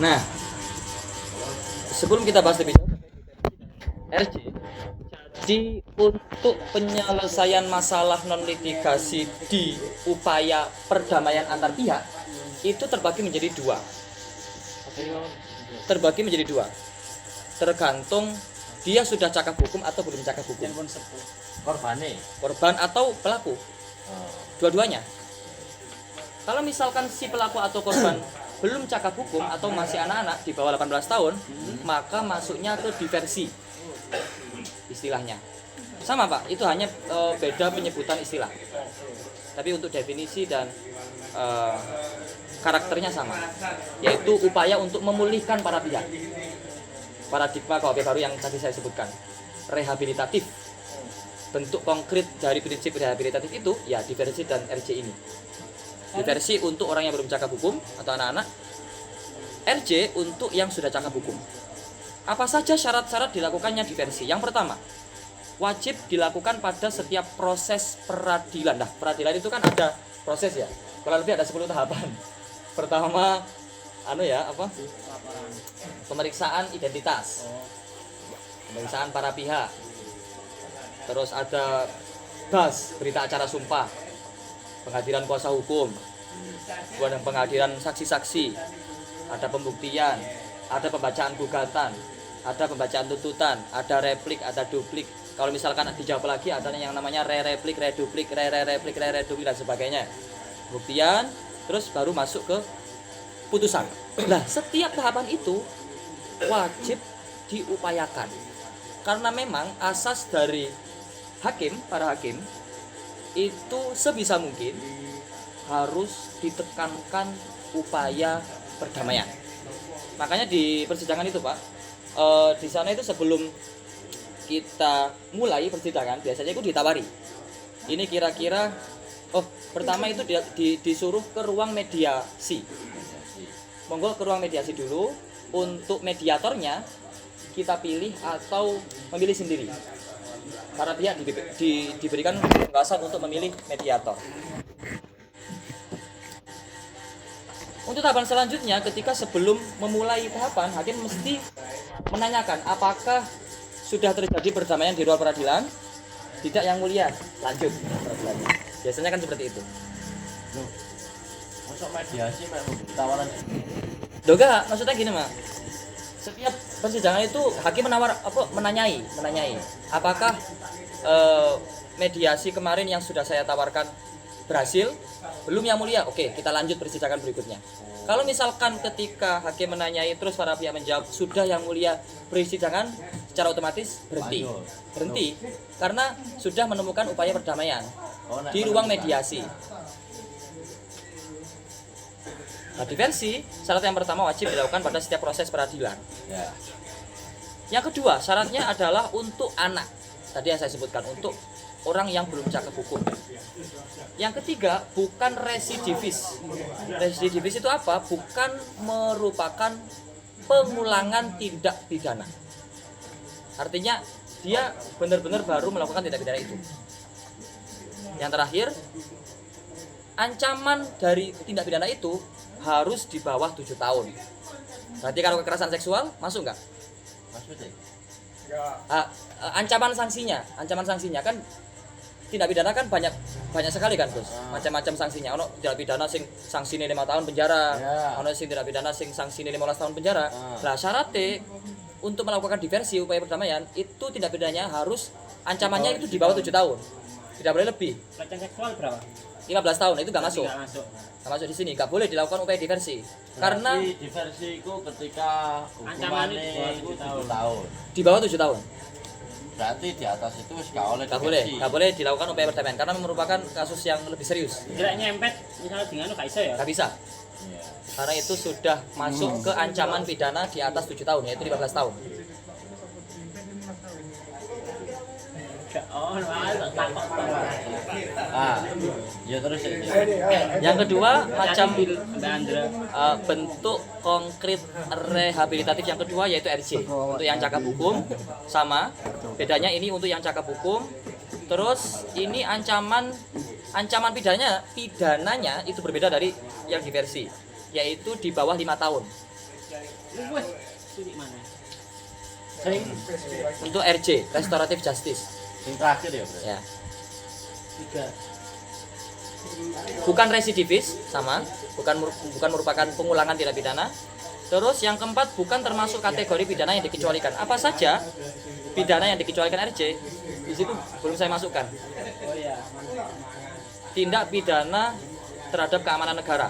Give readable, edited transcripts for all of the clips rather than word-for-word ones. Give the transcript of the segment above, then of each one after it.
Nah, sebelum kita bahas lebih jauh RJ, jadi untuk penyelesaian masalah non litigasi di upaya perdamaian antar pihak itu terbagi menjadi dua. Tergantung dia sudah cakap hukum atau belum cakap hukum. Korban atau pelaku. Dua-duanya. Kalau misalkan si pelaku atau korban belum cakap hukum atau masih anak-anak di bawah 18 tahun, maka masuknya ke diversi istilahnya. Sama Pak, itu hanya beda penyebutan istilah. Tapi untuk definisi dan karakternya sama, yaitu upaya untuk memulihkan para pihak. Paradigma KUHP baru yang tadi saya sebutkan, rehabilitatif. Bentuk konkret dari prinsip rehabilitatif itu ya diversi dan RJ ini. Diversi untuk orang yang belum cakap hukum atau anak-anak, RJ untuk yang sudah cakap hukum. Apa saja syarat-syarat dilakukannya diversi? Yang pertama, wajib dilakukan pada setiap proses peradilan. Nah, peradilan itu kan ada proses ya. Kurang lebih ada 10 tahapan. Pertama, pemeriksaan identitas. Pemeriksaan para pihak. Terus ada berita acara sumpah. Penghadiran kuasa hukum. Kemudian penghadiran saksi-saksi. Ada pembuktian, ada pembacaan gugatan, ada pembacaan tuntutan, ada replik, ada duplik. Kalau misalkan dijawab lagi ada yang namanya re-replik, reduplik, re-replik, re-reduplik dan sebagainya. Pembuktian, terus baru masuk ke putusan. Nah, setiap tahapan itu wajib diupayakan. Karena memang asas dari para hakim itu sebisa mungkin harus ditekankan upaya perdamaian. Makanya di persidangan itu Pak, di sana itu sebelum kita mulai persidangan biasanya itu ditawari. Ini kira-kira pertama itu disuruh ke ruang mediasi. Monggo ke ruang mediasi dulu. Untuk mediatornya kita pilih atau memilih sendiri. Para pihak diberikan kebebasan untuk memilih mediator. Untuk tahapan selanjutnya, ketika sebelum memulai tahapan, hakim mesti menanyakan apakah sudah terjadi perdamaian di ruang peradilan. Tidak, yang mulia, lanjut peradilannya. Biasanya kan seperti itu. Masuk mediasi memang tawaran. Enggak, maksudnya gini Mak. Setiap persidangan itu hakim menanyai apakah mediasi kemarin yang sudah saya tawarkan berhasil? Belum yang mulia. Oke, kita lanjut persidangan berikutnya. Kalau misalkan ketika hakim menanyai terus para pihak menjawab sudah yang mulia, persidangan secara otomatis berhenti karena sudah menemukan upaya perdamaian di ruang mediasi. Nah, diversi syarat yang pertama wajib dilakukan pada setiap proses peradilan. Yang kedua, syaratnya adalah untuk anak. Tadi yang saya sebutkan, untuk orang yang belum cakap hukum. Yang ketiga, bukan residivis. Residivis itu apa? Bukan merupakan pengulangan tindak pidana. Artinya dia benar-benar baru melakukan tindak pidana itu. Yang terakhir, ancaman dari tindak pidana itu harus di bawah 7 tahun. Berarti kalau kekerasan seksual masuk nggak? Masuk deh. Ancaman sanksinya kan tindak pidana kan banyak sekali kan Bos. Macam-macam sanksinya. Ono tindak pidana sing sanksine 5 tahun penjara, ono sing tindak pidana sing sanksine 15 tahun penjara. Nah, syaratnya untuk melakukan diversi upaya perdamaian itu tindak pidananya harus ancamannya itu di bawah 7 tahun. Tidak boleh lebih. Pelecehan seksual berapa? 15 tahun itu nggak masuk. Nggak Masuk di sini, nggak boleh dilakukan upaya diversi. Karena diversi itu ketika hukumannya itu 7 tahun. di bawah 7 tahun. Berarti di atas itu nggak Nggak boleh dilakukan upaya perdamaian karena merupakan kasus yang lebih serius. Tidak nyempet misalnya dengan nggak bisa ya? Nggak bisa. Karena itu sudah masuk ke ancaman pidana di atas 7 tahun, yaitu 15 tahun. Ya terus ya. Yang kedua, macam bentuk konkret rehabilitatif yang kedua yaitu RJ. Untuk yang cakap hukum sama, bedanya ini untuk yang cakap hukum. Terus ini ancaman pidananya itu berbeda dari yang diversi, yaitu di bawah 5 tahun. Wes, itu mana? Sing Untuk RJ, Restorative Justice. sing terakhir ya, Bro. Ya. 3. Bukan residivis, sama, bukan merupakan pengulangan tindak pidana. Terus yang keempat, bukan termasuk kategori pidana yang dikecualikan. Apa saja pidana yang dikecualikan RJ? Di situ belum saya masukkan. Oh iya. Tindak pidana terhadap keamanan negara,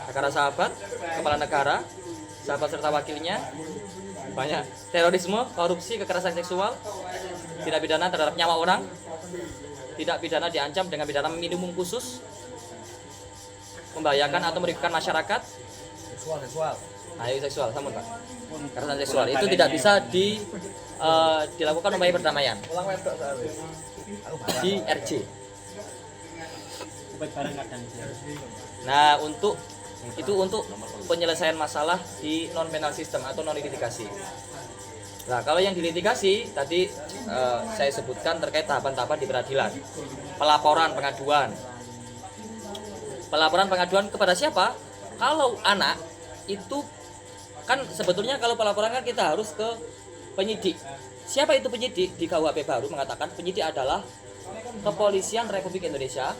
negara sahabat, kepala negara, sahabat serta wakilnya, banyak terorisme, korupsi, kekerasan seksual, tindak pidana terhadap nyawa orang, tindak pidana diancam dengan pidana minimum khusus, membahayakan atau merugikan masyarakat, Seksual. seksual, sama Pak. Kekerasan seksual itu tidak bisa dilakukan upaya perdamaian Ulang wedok soalnya. di RJ. Baik barang kadang. Nah, untuk penyelesaian masalah di non penal system atau non litigasi. Nah, kalau yang di litigasi tadi saya sebutkan terkait tahapan-tahapan di peradilan. Pelaporan, pengaduan. Pelaporan pengaduan kepada siapa? Kalau anak itu kan sebetulnya kalau pelaporan kan kita harus ke penyidik. Siapa itu penyidik? Di KUHP baru mengatakan penyidik adalah Kepolisian Republik Indonesia.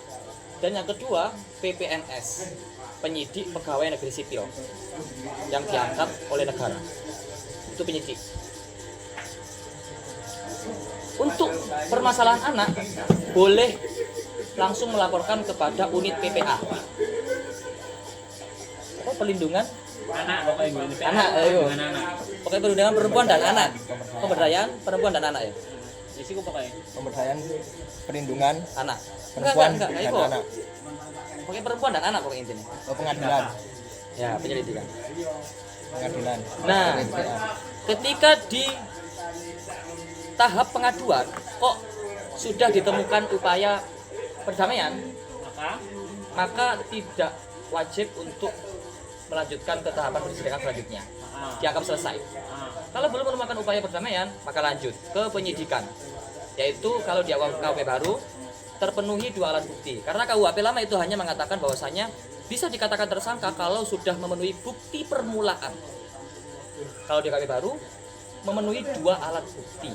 Dan yang kedua, PPNS, penyidik pegawai negeri sipil yang diangkat oleh negara. Itu penyidik. Untuk permasalahan anak, boleh langsung melaporkan kepada unit PPA. Apa perlindungan Anak pokoknya gue ini. anak, Dengan anak. pokoknya perlindungan perempuan dan anak, pemberdayaan perempuan dan anak ya, Isiku pokoknya. Pemberdayaan perlindungan anak. perempuan Enggak, dan itu. anak. Pokoknya perempuan dan anak pokoknya intinya. Oh, pengadilan. Ya, penyelidikan. Pengadilan. Nah, PPA. ketika di tahap pengaduan kok sudah ditemukan upaya perdamaian, maka tidak wajib untuk melanjutkan ke tahapan persidangan selanjutnya. Dianggap selesai. Kalau belum menemukan upaya perdamaian, maka lanjut ke penyidikan. Yaitu kalau di KUHP baru terpenuhi 2 alat bukti. Karena KUHP lama itu hanya mengatakan bahwasanya bisa dikatakan tersangka kalau sudah memenuhi bukti permulaan. Kalau di KUHP baru memenuhi 2 alat bukti.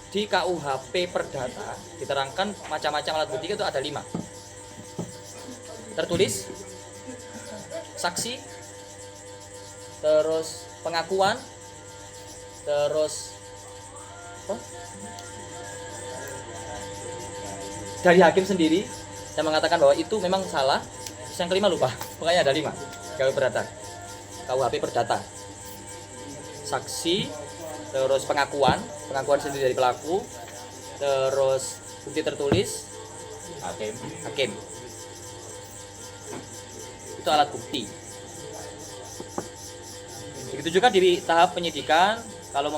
Di KUHP Perdata diterangkan macam-macam alat bukti itu ada 5. Tertulis, saksi, terus pengakuan, terus apa? Dari hakim sendiri yang mengatakan bahwa itu memang salah. Terus yang kelima lupa, pokoknya ada 5. KUHP Perdata, KUHP Perdata, saksi, terus pengakuan sendiri dari pelaku, terus bukti tertulis, hakim. Itu alat bukti. Begitu juga di tahap penyidikan, kalau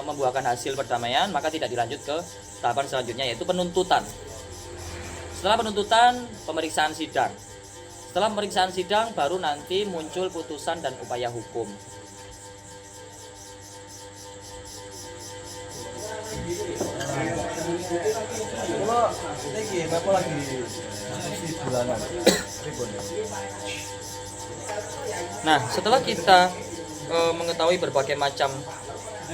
membuahkan hasil perdamaian maka tidak dilanjut ke tahapan selanjutnya, yaitu penuntutan. Setelah penuntutan, pemeriksaan sidang. Setelah pemeriksaan sidang baru nanti muncul putusan dan upaya hukum. Kalau ini apa lagi diskusi bulanan? Nah, setelah kita mengetahui berbagai macam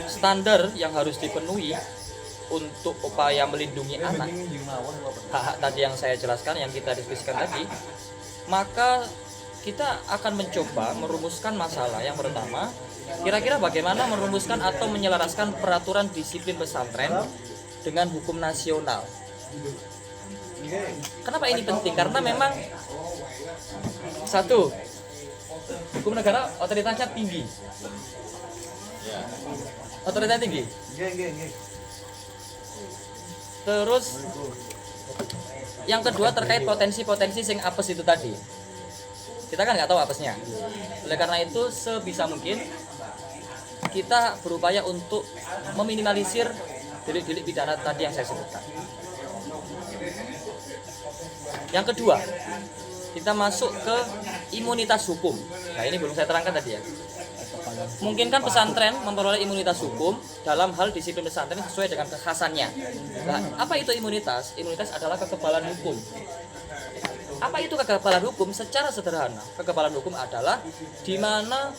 standar yang harus dipenuhi untuk upaya melindungi anak, hak-hak tadi yang saya jelaskan, yang kita diskusikan tadi, maka kita akan mencoba merumuskan masalah yang pertama, kira-kira bagaimana merumuskan atau menyelaraskan peraturan disiplin pesantren dengan hukum nasional. Kenapa ini penting? Karena memang satu, hukum negara otoritasnya tinggi. Otoritasnya tinggi. Terus yang kedua terkait potensi-potensi sing apes itu tadi. Kita kan nggak tahu apesnya. Oleh karena itu sebisa mungkin kita berupaya untuk meminimalisir delik-delik pidana tadi yang saya sebutkan. Yang kedua, kita masuk ke imunitas hukum. Nah, ini belum saya terangkan tadi ya. Mungkin kan pesantren memperoleh imunitas hukum dalam hal disiplin pesantren sesuai dengan kekhasannya. Nah, apa itu imunitas? Imunitas adalah kekebalan hukum. Apa itu kekebalan hukum? Secara sederhana, kekebalan hukum adalah di mana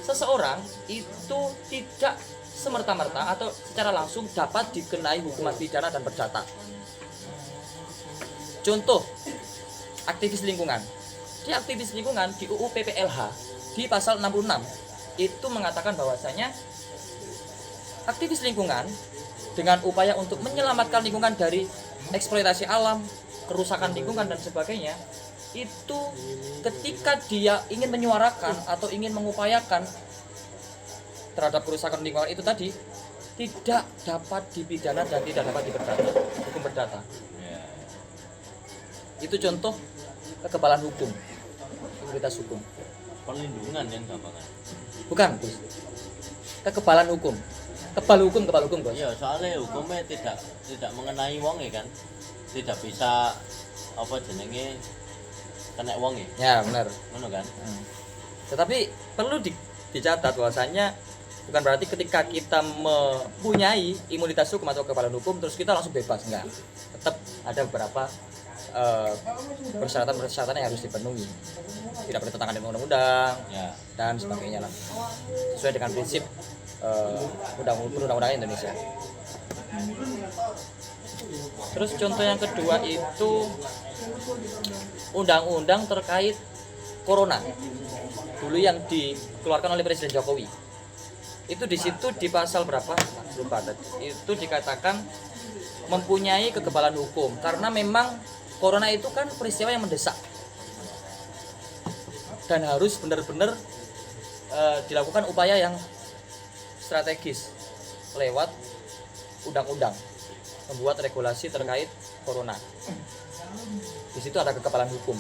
seseorang itu tidak semerta-merta atau secara langsung dapat dikenai hukuman pidana dan perdata. Contoh, aktivis lingkungan. Di aktivis lingkungan di UU PPLH di pasal 66 itu mengatakan bahwasanya aktivis lingkungan dengan upaya untuk menyelamatkan lingkungan dari eksploitasi alam, kerusakan lingkungan dan sebagainya, itu ketika dia ingin menyuarakan atau ingin mengupayakan terhadap kerusakan lingkungan itu tadi tidak dapat dipidana dan tidak dapat diperdata, hukum perdata. Itu contoh kekebalan hukum, imunitas hukum. Perlindungan yang gampang. Bukan, Bos. Kekebalan hukum. Kebal hukum, Bos. Iya, soalnya hukumnya tidak mengenai wong kan. Tidak bisa apa jenenge kena wong ya. Ya, benar. Ngono kan? Tetapi perlu dicatat bahwasanya bukan berarti ketika kita mempunyai imunitas hukum atau kekebalan hukum terus kita langsung bebas, enggak. Tetap ada beberapa persyaratan yang harus dipenuhi, tidak bertentangan dengan undang-undang Ya. dan sebagainya lah, sesuai dengan prinsip undang-undang Indonesia. Terus contoh yang kedua itu undang-undang terkait corona dulu yang dikeluarkan oleh Presiden Jokowi. Itu di situ di pasal berapa? Lupa tadi. Itu dikatakan mempunyai kekebalan hukum karena memang corona itu kan peristiwa yang mendesak dan harus benar-benar dilakukan upaya yang strategis lewat undang-undang membuat regulasi terkait corona. Di situ ada kekebalan hukum.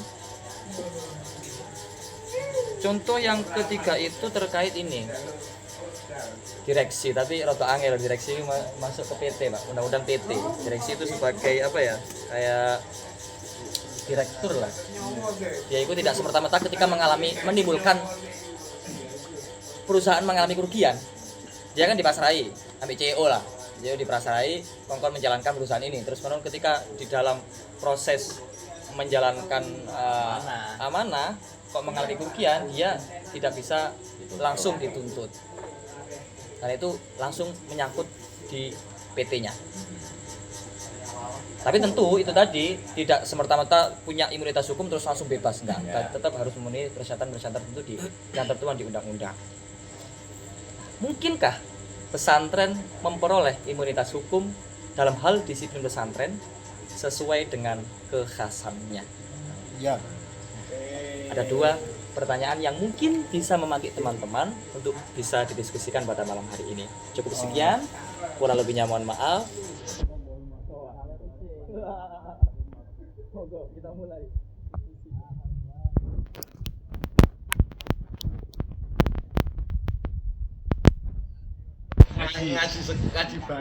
Contoh yang ketiga itu terkait ini direksi, tapi rada angel direksi masuk ke PT Pak, undang-undang PT. Direksi itu sebagai apa ya, kayak direktur lah. Dia itu tidak semerta-merta ketika menimbulkan perusahaan mengalami kerugian, dia kan dipasrai, ambil CEO lah, dia dipasrai kongkon menjalankan perusahaan ini. Terus kemudian ketika di dalam proses menjalankan amanah kok mengalami kerugian, dia tidak bisa langsung dituntut karena itu langsung menyangkut di PT-nya. Tapi tentu itu tadi tidak semerta-merta punya imunitas hukum terus langsung bebas, enggak. Tetap harus memenuhi persyaratan-persyaratan tertentu yang tertuang di undang-undang. Mungkinkah pesantren memperoleh imunitas hukum dalam hal disiplin pesantren sesuai dengan kekhasannya? Ya. Ada dua pertanyaan yang mungkin bisa memantik teman-teman untuk bisa didiskusikan pada malam hari ini. Cukup sekian, kurang lebihnya mohon maaf. Kita mulai. Ngaji